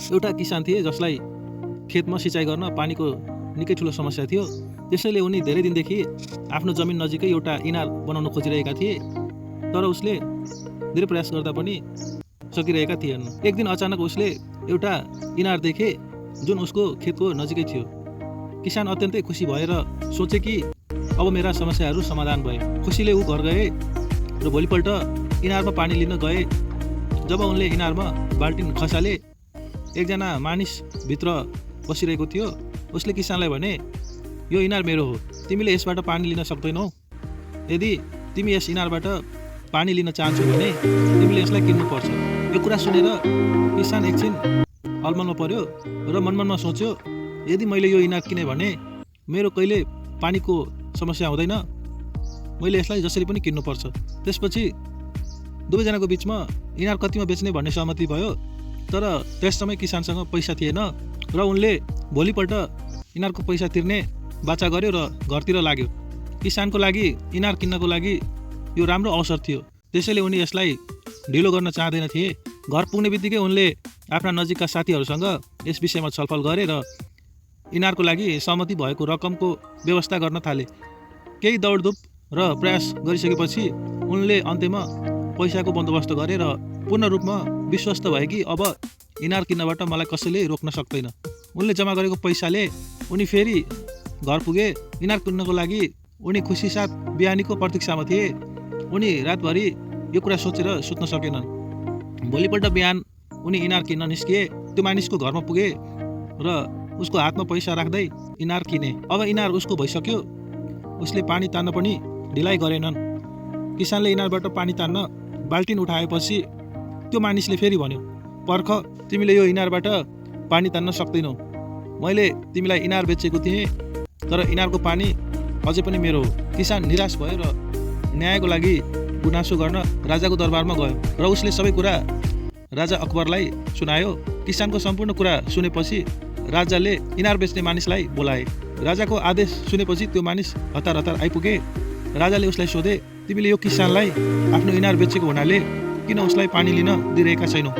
एउटा किसान थिए जसलाई खेतमा सिँचाइ गर्न पानीको निकै ठुलो समस्या थियो। त्यसैले उनी धेरै दिनदेखि आफ्नो जमिन नजिकै एउटा इनार बनाउन खोजिरहेका थिए, तर उसले धेरै प्रयास गर्दा पनि सकिरहेका थिएन। एक दिन अचानक उसले एउटा इनार देखे जुन उसको खेतको नजिकै थियो। किसान अत्यन्तै खुसी भएर सोचे कि अब मेरा समस्याहरू समाधान भए। खुसीले ऊ घर गए र भोलिपल्ट इनारमा पानी लिन गए। जब उनले इनारमा बाल्टिन खसाले, एकजना मानिस भित्र बसिरहेको थियो। उसले किसानलाई भने, यो इनार मेरो हो, तिमीले यसबाट पानी लिन सक्दैनौ। यदि तिमी यस इनारबाट पानी लिन चाहन्छौ भने तिमीले यसलाई किन्नुपर्छ। यो कुरा सुनेर किसान एकछिन अलमलमा पर्यो र मनमनमा सोच्यो, यदि मैले यो इनार किने भने मेरो कहिले पानीको समस्या हुँदैन, मैले यसलाई जसरी पनि किन्नुपर्छ। त्यसपछि दुवैजनाको बिचमा इनार कतिमा बेच्ने भन्ने सहमति भयो। तर त्यस समय किसानसँग पैसा थिएन र उनले भोलिपल्ट इनारको पैसा तिर्ने बाचा गर्यो र घरतिर लाग्यो। किसानको लागि इनार किन्नको लागि यो राम्रो अवसर थियो, त्यसैले उनी यसलाई ढिलो गर्न चाहँदैन थिए। घर पुग्ने बित्तिकै उनले आफ्ना नजिकका साथीहरूसँग यस विषयमा छलफल गरे र इनारको लागि सहमति भएको रकमको व्यवस्था गर्न थाले। केही दौडधुप र प्रयास गरिसकेपछि उनले अन्त्यमा पैसाको बन्दोबस्त गरे र पूर्ण रूपमा विश्वस्त भए कि अब इनार किन्नबाट मलाई कसैले रोक्न सक्दैन। उनले जम्मा गरेको पैसाले उनी फेरि घर पुगे। इनार किन्नको लागि उनी खुसी साथ बिहानीको प्रतीक्षामा थिए। उनी रातभरि यो कुरा सोचेर सुत्न सकेनन्। भोलिपल्ट बिहान उनी इनार किन्न निस्किए। त्यो मानिसको घरमा पुगे र उसको हातमा पैसा राख्दै इनार किने। अब इनार उसको भइसक्यो। उसले पानी तान्न पनि ढिलाइ गरेनन्। किसानले इनारबाट पानी तान्न बाल्टिन उठाएपछि त्यो मानिसले फेरि भन्यो, पर्ख, तिमीले यो इनारबाट पानी तान्न सक्दैनौ। मैले तिमीलाई इनार बेचेको थिएँ, तर इनारको पानी अझै पनि मेरो हो। किसान निराश भयो र न्यायको लागि गुनासो गर्न राजाको दरबारमा गयो र उसले सबै कुरा राजा अकबरलाई सुनायो। किसानको सम्पूर्ण कुरा सुनेपछि राजाले इनार बेच्ने मानिसलाई बोलाए। राजाको आदेश सुनेपछि त्यो मानिस हतार हतार आइपुगे। राजाले उसलाई सोधे, तिमीले यो किसानलाई आफ्नो इनार बेचेको हुनाले किन उसलाई पानी लिन दिइरहेका छैनौ?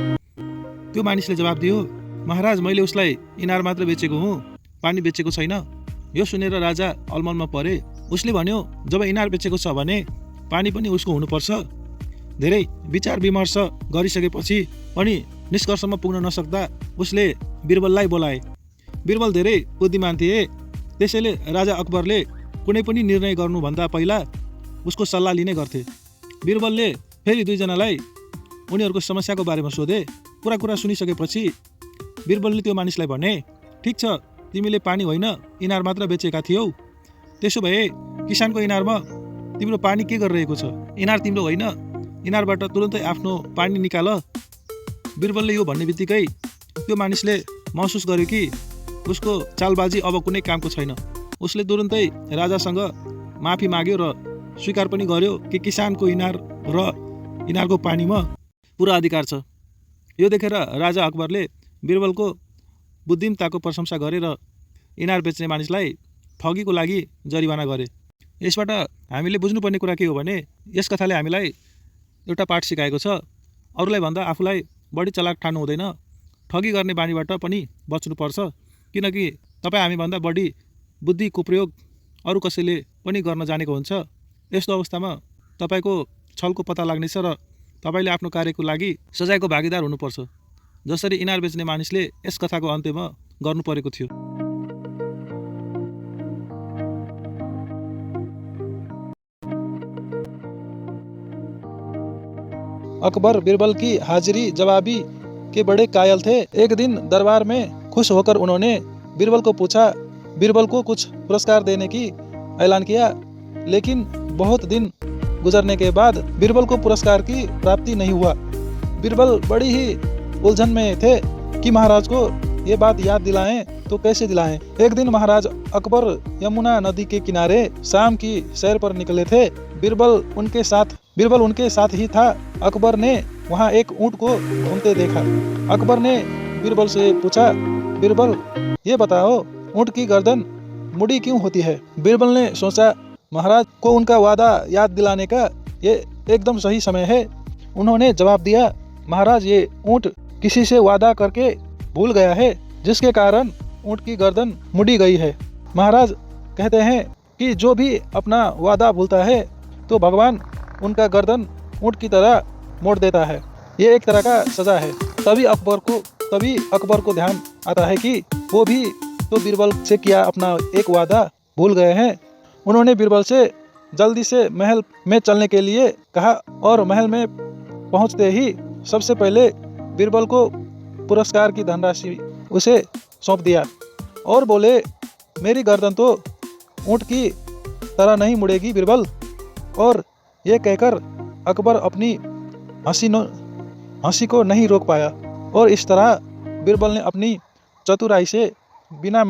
त्यो मानिसले जवाब दियो, महाराज, मैले उसलाई इनार मात्र बेचेको हुँ, पानी बेचेको छैन। यो सुनेर राजा अलमलमा परे। उसले भन्यो, जब इनार बेचेको छ भने पानी पनि उसको हुनुपर्छ। धेरै विचार विमर्श गरिसकेपछि पनि निष्कर्षमा पुग्न नसक्दा उसले बिरबललाई बोलाए। बिरबल धेरै बुद्धिमान थिए, त्यसैले राजा अकबरले कुनै पनि निर्णय गर्नुभन्दा पहिला उसको सल्लाह लिने गर्थे। बिरबलले फेरि दुईजनालाई उनीहरूको समस्याको बारेमा सोधे। पुरा कुरा सुनिसकेपछि बिरबलले त्यो मानिसलाई भने, ठिक छ, तिमीले पानी होइन इनार मात्र बेचेका थियौ। त्यसो भए किसानको इनारमा तिम्रो पानी के गरिरहेको छ? इनार तिम्रो होइन, इनारबाट तुरन्तै आफ्नो पानी निकाल। बिरबलले यो भन्ने बित्तिकै त्यो मानिसले महसुस गर्यो कि उसको चालबाजी अब कुनै कामको छैन। उसले तुरन्तै राजासँग माफी माग्यो र स्वीकार पनि गर्यो कि किसानको इनार र इनारको पानीमा पुरा अधिकार छ। यो देखेर राजा अकबरले बिरबलको बुद्धिमत्ताको प्रशंसा गरे र इनार बेच्ने मानिसलाई ठगीको लागि जरिवाना गरे। यसबाट हामीले बुझ्नुपर्ने कुरा के हो भने, यस कथाले हामीलाई एउटा पाठ सिकाएको छ। अरूलाई भन्दा आफूलाई बढी चलाक ठान्नु हुँदैन। ठगी गर्ने बानीबाट पनि बच्नुपर्छ, किनकि तपाईँ हामीभन्दा बढी बुद्धिको प्रयोग अरू कसैले पनि गर्न जानेको हुन्छ। यस्तो अवस्थामा तपाईँको छलको पत्ता लाग्नेछ र तपाईँले आफ्नो कार्यको लागि सजायको भागीदार हुनुपर्छ, जसरी इनार बेच्ने मानिसले यस कथाको अन्त्यमा गर्नु परेको थियो। अकबर बिरबल की हाजिरी जवाबी के बड़े कायल थे। एक दिन दरबार में खुश होकर उन्होंने बिरबल को पूछा। बिरबल को कुछ पुरस्कार देने की ऐलान किया, लेकिन बहुत दिन गुजरने के बाद बिरबल को पुरस्कार की प्राप्ति नहीं हुआ। बिरबल बड़ी ही उलझन में थे कि महाराज को ये बात याद दिलाएं तो कैसे दिलाएं। एक दिन महाराज अकबर यमुना नदी के किनारे शाम की सैर पर निकले थे। बिरबल उनके साथ ही था। अकबर ने वहाँ एक ऊँट को घूमते देखा। अकबर ने बिरबल से पूछा, बिरबल, ये बताओ, ऊँट की गर्दन मुड़ी क्यों होती है? बिरबल ने सोचा, महाराज को उनका वादा याद दिलाने का ये एकदम सही समय है। उन्होंने जवाब दिया, महाराज, ये ऊँट किसी से वादा करके भूल गया है, जिसके कारण ऊँट की गर्दन मुड़ी गई है। महाराज कहते हैं कि जो भी अपना वादा भूलता है तो भगवान उनका गर्दन ऊँट की तरह मोड़ देता है। ये एक तरह का सज़ा है। तभी अकबर को ध्यान आता है कि वो भी तो बीरबल से किया अपना एक वादा भूल गए हैं। उन्होंने बीरबल से जल्दी से महल में चलने के लिए कहा और महल में पहुंचते ही सबसे पहले बीरबल को पुरस्कार की धनराशि उसे सौंप दिया और बोले, मेरी गर्दन तो ऊँट की तरह नहीं मुड़ेगी बीरबल। और ये कहकर अकबर अपनी हंसी को नहीं रोक पाया और इस तरह बीरबल ने अपनी चतुराई से बिना